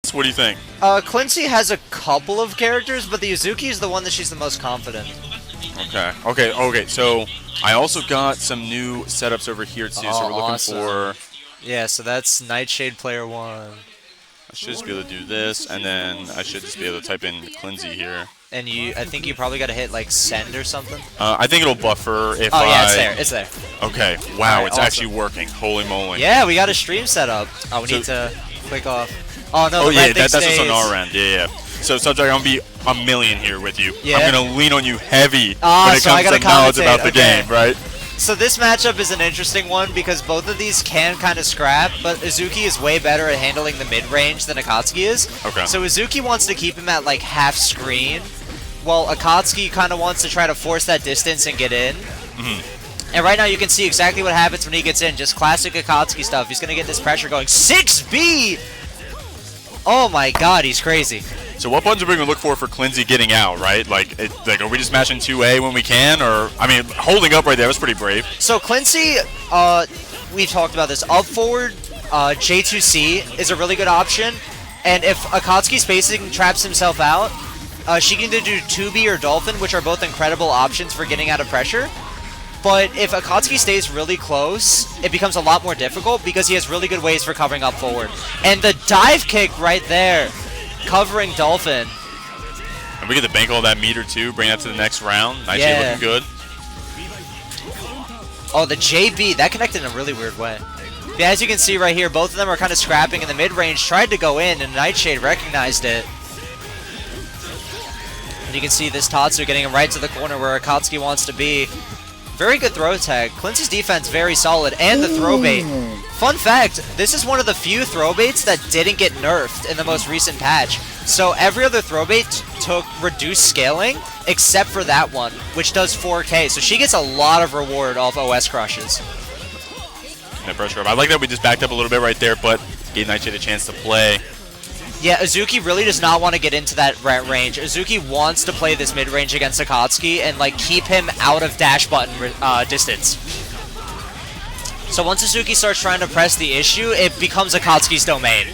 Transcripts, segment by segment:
favorites? What do you think? Klinsy has a couple of characters, but the Uzuki is the one that she's the most confident. Okay. So I also got some new setups over here too. So we're looking for. Yeah, so that's Nightshade player 1. I should just be able to do this, and then I should just be able to type in Klinsy here. And I think you probably got to hit like send or something. I think it'll buffer if yeah, it's there. Okay, wow, Right, it's actually working. Holy moly. Yeah, we got a stream set up. Oh, we need to click off. Oh no, that's just on our end. Yeah. So Subject, I'm gonna be a million here with you. Yeah. I'm gonna lean on you heavy when it comes to knowledge about the game, right? So this matchup is an interesting one because both of these can kind of scrap, but Uzuki is way better at handling the mid-range than Akatsuki is. Okay. So Uzuki wants to keep him at like half screen, while Akatsuki kind of wants to try to force that distance and get in. And right now you can see exactly what happens when he gets in. Just classic Akatsuki stuff. He's going to get this pressure going. 6B! Oh my god, he's crazy. So what buttons are we going to look for Klinsy getting out, right? Like, are we just smashing 2A when we can? Or, I mean, holding up right there was pretty brave. So Klinsy, we talked about this. Up forward, J2C is a really good option. And if Akatsuki spacing traps himself out, she can either do 2B or Dolphin, which are both incredible options for getting out of pressure. But if Akatsuki stays really close, it becomes a lot more difficult because he has really good ways for covering up forward. And the dive kick right there, covering Dolphin. And we get to bank all that meter too, bring that to the next round. Nightshade looking good. Oh, the JB, that connected in a really weird way. Yeah, as you can see right here, both of them are kind of scrapping in the mid-range, tried to go in, and Nightshade recognized it. And you can see this Tatsu getting him right to the corner where Akatsuki wants to be. Very good throw tag. Klinsy's defense very solid, and the throw bait. Fun fact, this is one of the few throw baits that didn't get nerfed in the most recent patch. So every other throw bait took reduced scaling, except for that one, which does 4K. So she gets a lot of reward off OS crushes. That pressure up. I like that we just backed up a little bit right there, but gave Nightshade a chance to play. Yeah, Uzuki really does not want to get into that range. Uzuki wants to play this mid-range against Akatsuki and like keep him out of dash button distance. So once Uzuki starts trying to press the issue, it becomes Akatsuki's domain.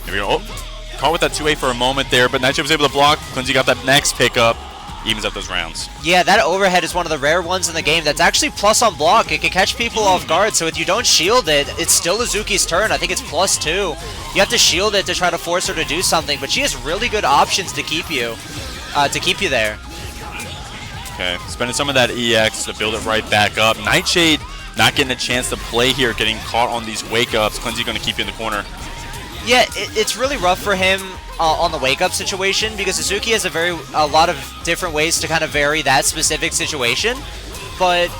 Here we go. Oh, caught with that 2A for a moment there, but Nightshade was able to block. Klinsy got that next pickup. Evens up those rounds. Yeah, that overhead is one of the rare ones in the game that's actually plus on block. It can catch people off guard, so if you don't shield it, it's still Uzuki's turn. I think it's +2. You have to shield it to try to force her to do something, but she has really good options to keep you there. Okay, spending some of that EX to build it right back up. Nightshade not getting a chance to play here, getting caught on these wake-ups. Klinsy going to keep you in the corner. Yeah, it's really rough for him on the wake-up situation because Uzuki has a lot of different ways to kind of vary that specific situation. But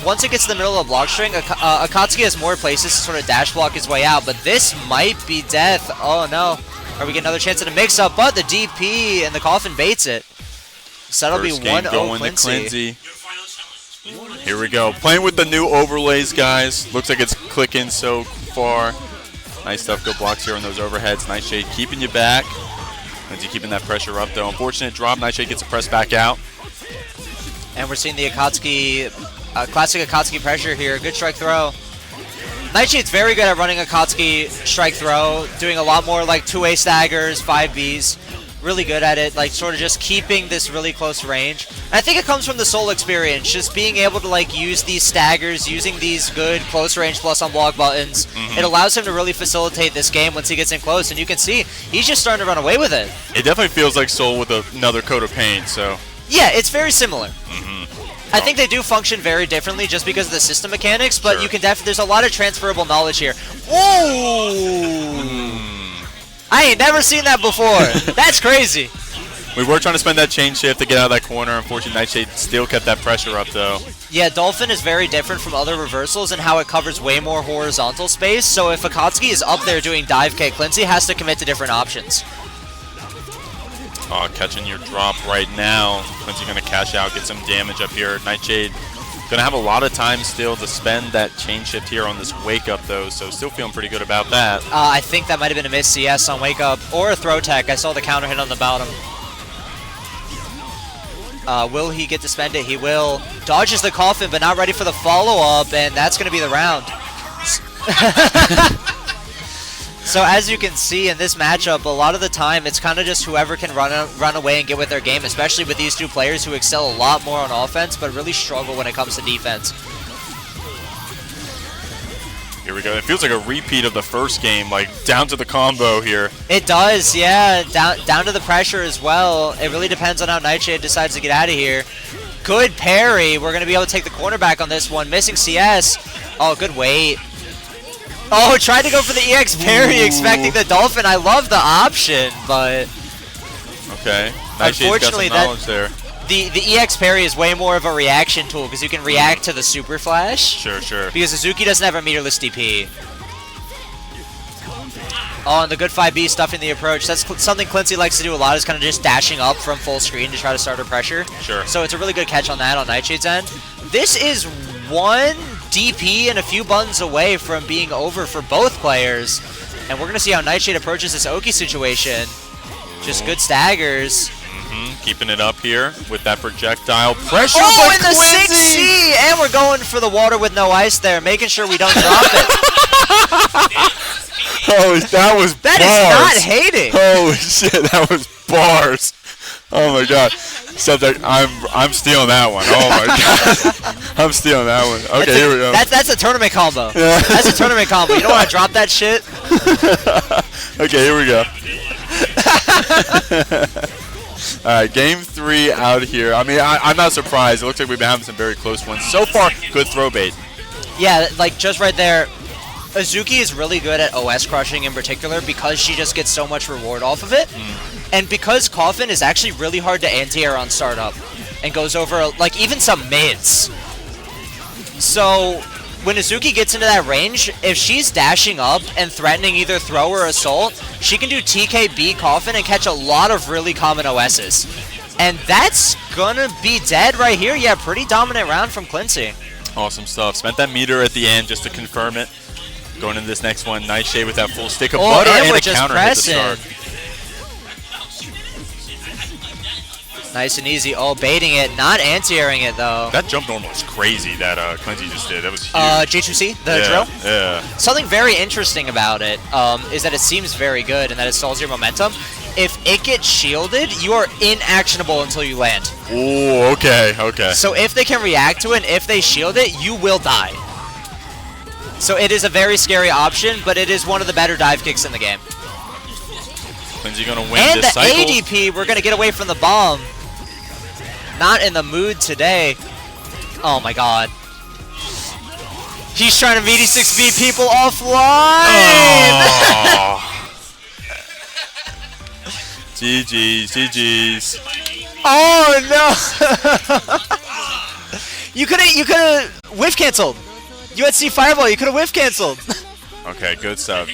once it gets to the middle of the block string, Akatsuki has more places to sort of dash block his way out. But this might be death. Oh no. Are we getting another chance at a mix-up? But the DP and the coffin baits it. So that'll be 1-0 Klinsy. Here we go. Playing with the new overlays, guys. Looks like it's clicking so far. Nice stuff, good blocks here on those overheads. Nightshade keeping you back. Klinsy keeping that pressure up though. Unfortunate drop, Nightshade gets a press back out. And we're seeing the Akatsuki, classic Akatsuki pressure here. Good strike throw. Nightshade's very good at running Akatsuki strike throw, doing a lot more like 2A staggers, 5Bs. Really good at it, like sort of just keeping this really close range. And I think it comes from the Soul experience, just being able to like use these staggers, using these good close range plus on block buttons. It allows him to really facilitate this game once he gets in close, and you can see he's just starting to run away with it. It definitely feels like Soul with another coat of paint, so. Yeah, it's very similar. I think they do function very differently just because of the system mechanics, but you can there's a lot of transferable knowledge here. Ooh! I ain't never seen that before. That's crazy. We were trying to spend that chain shift to get out of that corner. Unfortunately, Nightshade still kept that pressure up, though. Yeah, Dolphin is very different from other reversals in how it covers way more horizontal space. So if Akatsuki is up there doing dive kick, Klinsy has to commit to different options. Oh, catching your drop right now. Klinsy going to cash out, get some damage up here. Nightshade going to have a lot of time still to spend that chain shift here on this wake up, though, so still feeling pretty good about that. I think that might have been a miss CS on wake up or a throw tech. I saw the counter hit on the bottom. Will he get to spend it? He will. Dodges the coffin, but not ready for the follow-up, and that's going to be the round. So as you can see in this matchup, a lot of the time it's kind of just whoever can run away and get with their game, especially with these two players who excel a lot more on offense but really struggle when it comes to defense. Here we go. It feels like a repeat of the first game, like down to the combo here. It does, yeah. Down to the pressure as well. It really depends on how Nightshade decides to get out of here. Good parry. We're going to be able to take the cornerback on this one. Missing CS. Oh, good wait. Oh, tried to go for the EX parry, expecting the Dolphin. I love the option, but... Okay. Unfortunately, there. The EX parry is way more of a reaction tool because you can react to the super flash. Sure, sure. Because Uzuki doesn't have a meterless DP. Oh, and the good 5B stuff in the approach. That's something Klincy likes to do a lot, is kind of just dashing up from full screen to try to start a pressure. Sure. So it's a really good catch on that on Nightshade's end. This is one DP and a few buttons away from being over for both players. And we're going to see how Nightshade approaches this Oki situation. Just good staggers. Keeping it up here with that projectile pressure. Oh, in the 6C! And we're going for the water with no ice there, making sure we don't drop it. Holy, that was bars. That is not hating. Holy shit, that was bars. Oh my god. Except that I'm stealing that one. Oh my god. I'm stealing that one. Okay, here we go. That's a tournament combo. Yeah. That's a tournament combo. You don't want to drop that shit? Okay, here we go. Alright, game 3 out here. I mean, I'm not surprised. It looks like we've been having some very close ones. So far, good throw bait. Yeah, like just right there. Uzuki is really good at OS crushing in particular because she just gets so much reward off of it. And because Coffin is actually really hard to anti-air on startup and goes over, like, even some mids. So when Uzuki gets into that range, if she's dashing up and threatening either throw or assault, she can do TKB Coffin and catch a lot of really common OSs. And that's gonna be dead right here. Yeah, pretty dominant round from Klincy. Awesome stuff. Spent that meter at the end just to confirm it. Going into this next one, Nightshade with that full stick of butter and a counter hit to start. Nice and easy. Oh, baiting it, not anti-airing it though. That jump normal was crazy that Klincy just did. That was huge. J2C, the drill? Yeah. Something very interesting about it is that it seems very good and that it stalls your momentum. If it gets shielded, you are inactionable until you land. Ooh, okay, okay. So if they can react to it and if they shield it, you will die. So it is a very scary option, but it is one of the better dive kicks in the game. Klincy gonna win and this cycle. And the ADP, we're gonna get away from the bomb. Not in the mood today. Oh my god. He's trying to VD6 beat people offline! Oh. GG's, GG's. Oh no! You could've whiff canceled. You had C Fireball, you could've whiff canceled. Okay, good stuff.